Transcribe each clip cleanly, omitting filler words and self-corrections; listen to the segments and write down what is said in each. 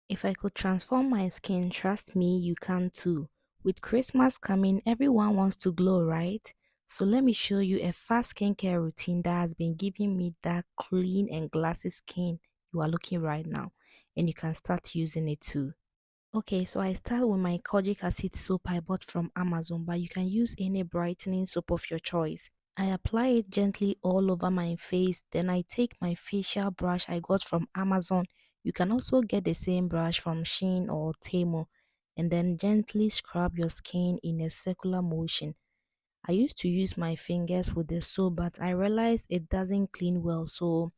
If I could transform my skin, trust me, you can too. With Christmas coming, everyone wants to glow, right? So let me show you a fast skincare routine that has been giving me that clean and glassy skin you are looking right now. And you can start using it too. Okay, so I start with my Kojic acid soap I bought from Amazon, but you can use any brightening soap of your choice. I apply it gently all over my face, then I take my facial brush I got from Amazon. You can also get the same brush from Shein or Temu, and then gently scrub your skin in a circular motion. I used to use my fingers with the soap, but I realized it doesn't clean well, so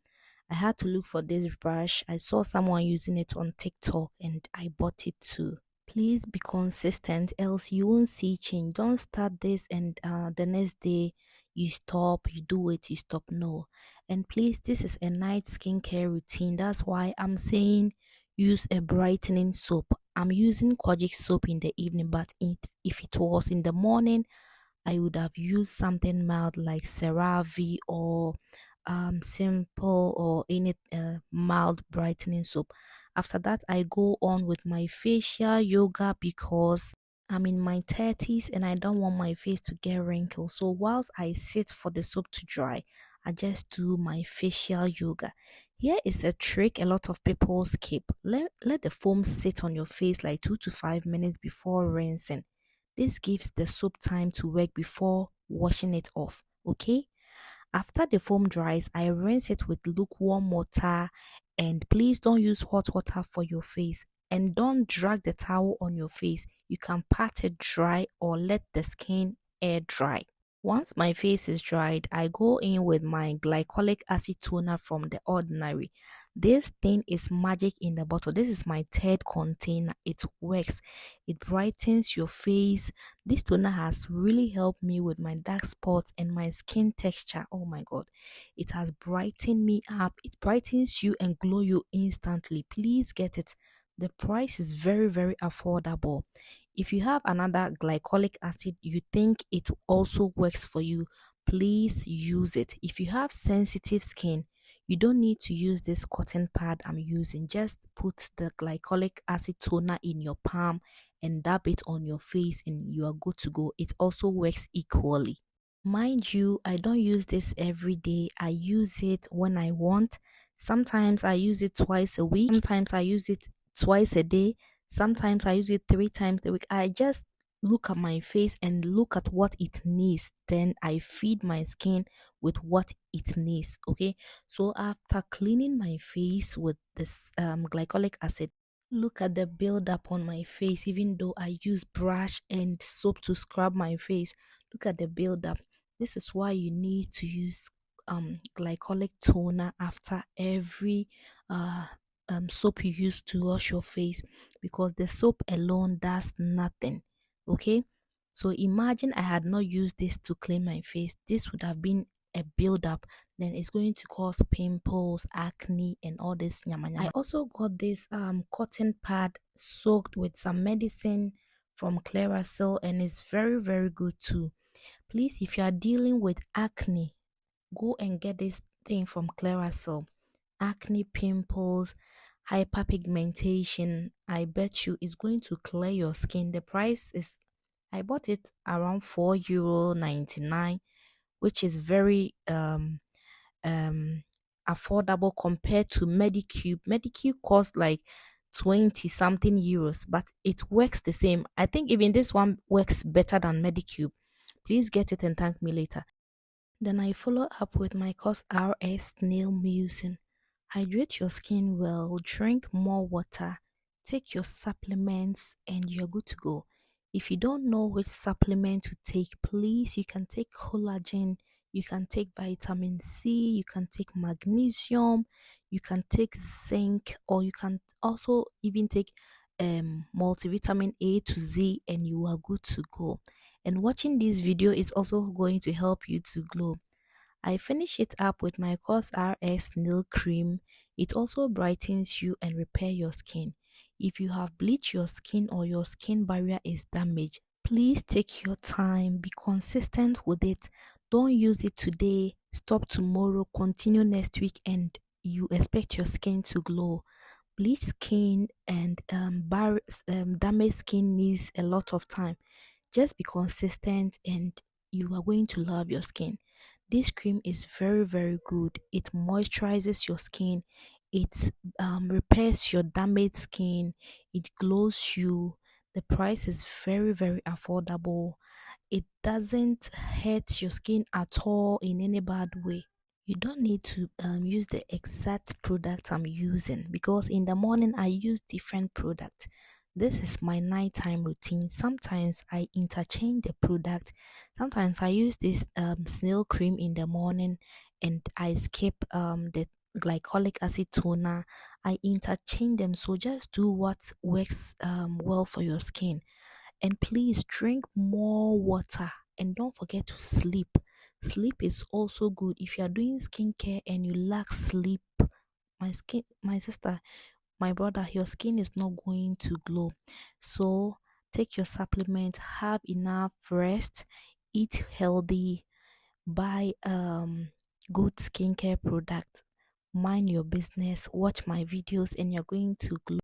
I had to look for this brush. I saw someone using it on TikTok and I bought it too. Please be consistent, else you won't see change. Don't start this and the next day you stop, you do it, you stop. No. And please, this is a night skincare routine. That's why I'm saying use a brightening soap. I'm using Kojic soap in the evening, but if it was in the morning, I would have used something mild like CeraVe or simple or any mild brightening soap. After that, I go on with my facial yoga because I'm in my 30s and I don't want my face to get wrinkles. So whilst I sit for the soap to dry, I just do my facial yoga. Here is a trick a lot of people skip. Let the foam sit on your face like 2 to 5 minutes before rinsing. This gives the soap time to work before washing it off. Okay? After the foam dries, I rinse it with lukewarm water, and please don't use hot water for your face and don't drag the towel on your face. You can pat it dry or let the skin air dry. Once my face is dried, I go in with my glycolic acid toner from The Ordinary. This thing is magic in the bottle. This is my third container. It works. It brightens your face. This toner has really helped me with my dark spots and my skin texture. Oh my god. It has brightened me up. It brightens you and glow you instantly. Please get it. The price is very, very affordable. If you have another glycolic acid you think it also works for you, please use it. If you have sensitive skin, you don't need to use this cotton pad I'm using. Just put the glycolic acid toner in your palm and dab it on your face and you are good to go. It also works equally. Mind you, I don't use this every day. I use it when I want. Sometimes I use it twice a week. Sometimes I use it twice a day. Sometimes I use it 3 times a week. I just look at my face and look at what it needs. Then I feed my skin with what it needs. Okay. So after cleaning my face with this glycolic acid, look at the buildup on my face. Even though I use brush and soap to scrub my face, look at the buildup. This is why you need to use glycolic toner after every soap you use to wash your face, because the soap alone does nothing. Okay, so imagine I had not used this to clean my face. This would have been a buildup. Then it's going to cause pimples, acne, and all this nyama nyama. I also got this cotton pad soaked with some medicine from Clearasil, and it's very, very good too. Please, if you are dealing with acne, go and get this thing from Clearasil. Acne, pimples, hyperpigmentation, I bet you it's going to clear your skin. The price is, I bought it around €4.99, which is very um affordable compared to Medicube. Medicube costs like 20 something euros, but it works the same. I think even this one works better than Medicube. Please get it and thank me later. Then I follow up with my Cox Rs Snail Mucin. Hydrate your skin well, drink more water, take your supplements, and you're good to go. If you don't know which supplement to take, please, you can take collagen, you can take vitamin C, you can take magnesium, you can take zinc, or you can also even take multivitamin A to Z, and you are good to go. And watching this video is also going to help you to glow. I finish it up with my Cox Rs Nail Cream. It also brightens you and repair your skin. If you have bleached your skin or your skin barrier is damaged, please take your time, be consistent with it. Don't use it today, stop tomorrow, continue next week, and you expect your skin to glow. Bleach skin and damaged skin needs a lot of time. Just be consistent and you are going to love your skin. This cream is very, very good. It moisturizes your skin, it repairs your damaged skin, it glows you. The price is very, very affordable. It doesn't hurt your skin at all in any bad way. You don't need to use the exact product I'm using, because in the morning I use different product. This is my nighttime routine. Sometimes I interchange the product. Sometimes I use this snail cream in the morning and I skip the glycolic acid toner. I interchange them, so just do what works well for your skin. And please drink more water and don't forget to sleep. Sleep is also good. If you are doing skincare and you lack sleep, my sister, my brother, your skin is not going to glow. So take your supplement, have enough rest, eat healthy, buy good skincare product, mind your business, watch my videos, and you're going to glow.